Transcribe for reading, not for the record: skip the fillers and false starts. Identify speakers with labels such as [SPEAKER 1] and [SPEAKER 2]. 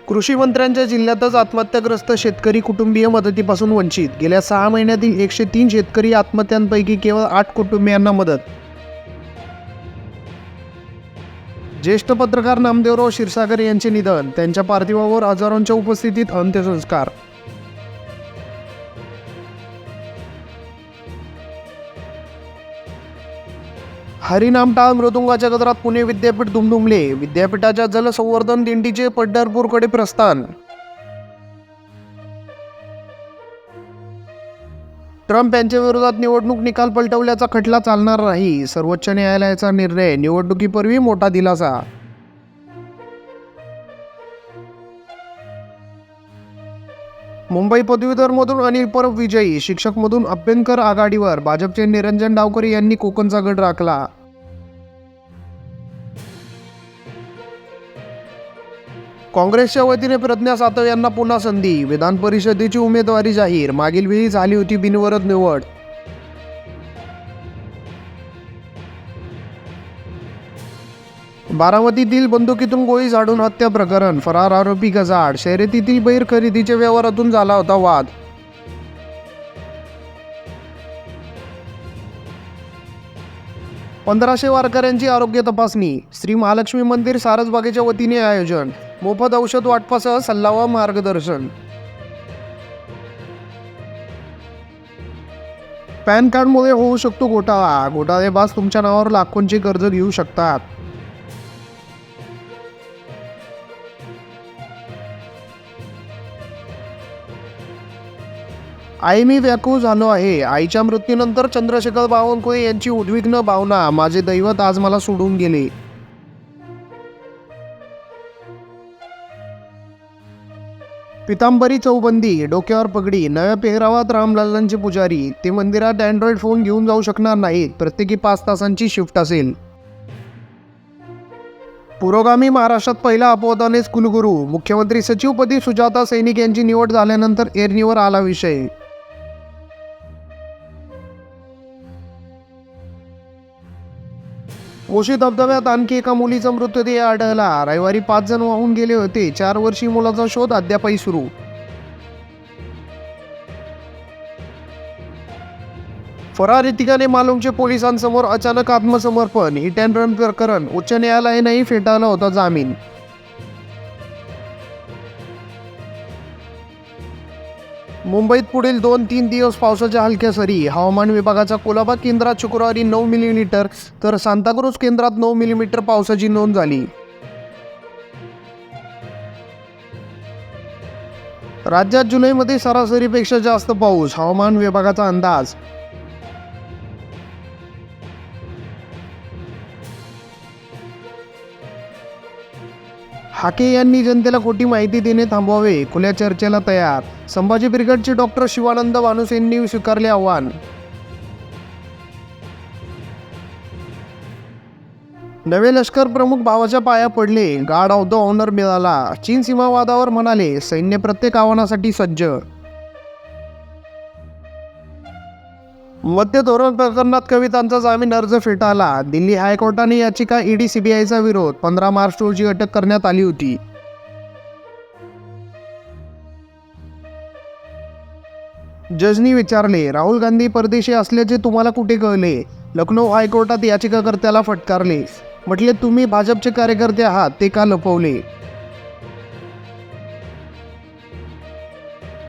[SPEAKER 1] कृषी मंत्र्यांच्या जिल्ह्यातच आत्महत्याग्रस्त शेतकरी कुटुंबीय मदतीपासून वंचित। गेल्या 6 महिन्यातील 103 शेतकरी आत्महत्यांपैकी केवळ 8 कुटुंबियांना मदत। ज्येष्ठ पत्रकार नामदेवराव क्षीरसागर यांचे निधन, त्यांच्या पार्थिवावर हजारोंच्या उपस्थितीत अंत्यसंस्कार। हरिनाम टाळ मृदुंगाच्या गजरात पुणे विद्यापीठ दुमदुमले। विद्यापीठाच्या जलसंवर्धन दिंडीचे पंढरपूरकडे प्रस्थान। ट्रम्प यांच्या विरोधात निवडणूक निकाल पलटवल्याचा खटला चालणार नाही, सर्वोच्च न्यायालयाचा निर्णय। निवडणुकीपूर्वी मोठा दिलासा। मुंबई पदवीधरमधून अनिल परब विजयी, शिक्षकमधून अभ्यंकर आघाडीवर। भाजपचे निरंजन डावकरे यांनी कोकणचा गड राखला। काँग्रेसच्या वतीने प्रज्ञा सातव यांना पुन्हा संधी, विधान परिषदेची उमेदवारी जाहीर। मागील वेळी झाली होती बिनविरोध निवड। बारामतीतील बंदुकीतून गोळी झाडून हत्या प्रकरण, फरार आरोपी गजाआड। शर्यतीतील बैर खरेदीच्या व्यवहारातून झाला होता वाद। पंधराशे वारकऱ्यांची आरोग्य तपासणी, श्री महालक्ष्मी मंदिर सारसबागेच्या वतीने आयोजन। मोफत औषध वाटपासह सल्ला व मार्गदर्शन। पॅन कार्डमुळे होऊ शकतो घोटाळा, घोटाळेबाज तुमच्या नावावर लाखोंचे कर्ज घेऊ शकतात। आई मी व्याकुळ झालो आहे। आईच्या मृत्यूनंतर चंद्रशेखर बावनकुळे यांची उद्विग्न भावना, माझे दैवत आज मला सोडून गेले। पितांबरी चौबंदी, डोक्यावर पगडी, नव्या पेहरावात रामलल्लांचे पुजारी। ते मंदिरात अँड्रॉइड फोन घेऊन जाऊ शकणार नाहीत, प्रत्येकी 5 तासांची शिफ्ट असेल। पुरोगामी महाराष्ट्रात पहिला अपवादानेच कुलगुरू, मुख्यमंत्री सचिवपदी सुजाता सैनिक यांची निवड झाल्यानंतर एरणीवर आला विषय। मोशी धबधब्यात आणखी एका मुलीचा मृतदेह आढळला, रविवारी 5 जण वाहून गेले होते। 4 वर्षीय मुलाचा शोध अद्यापही सुरू। फरार ठिकाणी मालूमचे पोलिसांसमोर अचानक आत्मसमर्पण, हिट अँड रन प्रकरण, उच्च न्यायालयानेही फेटाळला होता जामीन। मुंबईत पुढील 2-3 दिवस पावसाच्या हलक्या सरी। हवामान विभागाच्या कोल्हापूर केंद्रात शुक्रवारी 9 मिलीमीटर तर सांताक्रूज केंद्रात 9 मिलीमीटर पावसाची नोंद झाली। राज्यात जुलैमध्ये सरासरीपेक्षा जास्त पाऊस, हवामान विभागाचा अंदाज। हाके यांनी जनतेला खोटी माहिती देणे थांबवावे, खुल्या चर्चेला तयार। संभाजी ब्रिगेडचे डॉक्टर शिवानंद भानुसेंनी स्वीकारले आव्हान। नवे लष्कर प्रमुख भावाच्या पाया पडले, गार्ड ऑफ द ऑनर मिळाला। चीन सीमावादावर म्हणाले, सैन्य प्रत्येक आव्हानासाठी सज्ज। मध्य धोरण प्रकरणात कवितांचा जामीन अर्ज फेटाळला, दिल्ली हायकोर्टाने याचिका ईडी सीबीआयचा विरोध। 15 मार्च रोजी अटक करण्यात आली होती। जजनी विचारले, राहुल गांधी परदेशी असल्याचे तुम्हाला कुठे कळले? लखनौ हायकोर्टात याचिकाकर्त्याला फटकारले, म्हटले तुम्ही भाजपचे कार्यकर्ते आहात, ते का लपवले?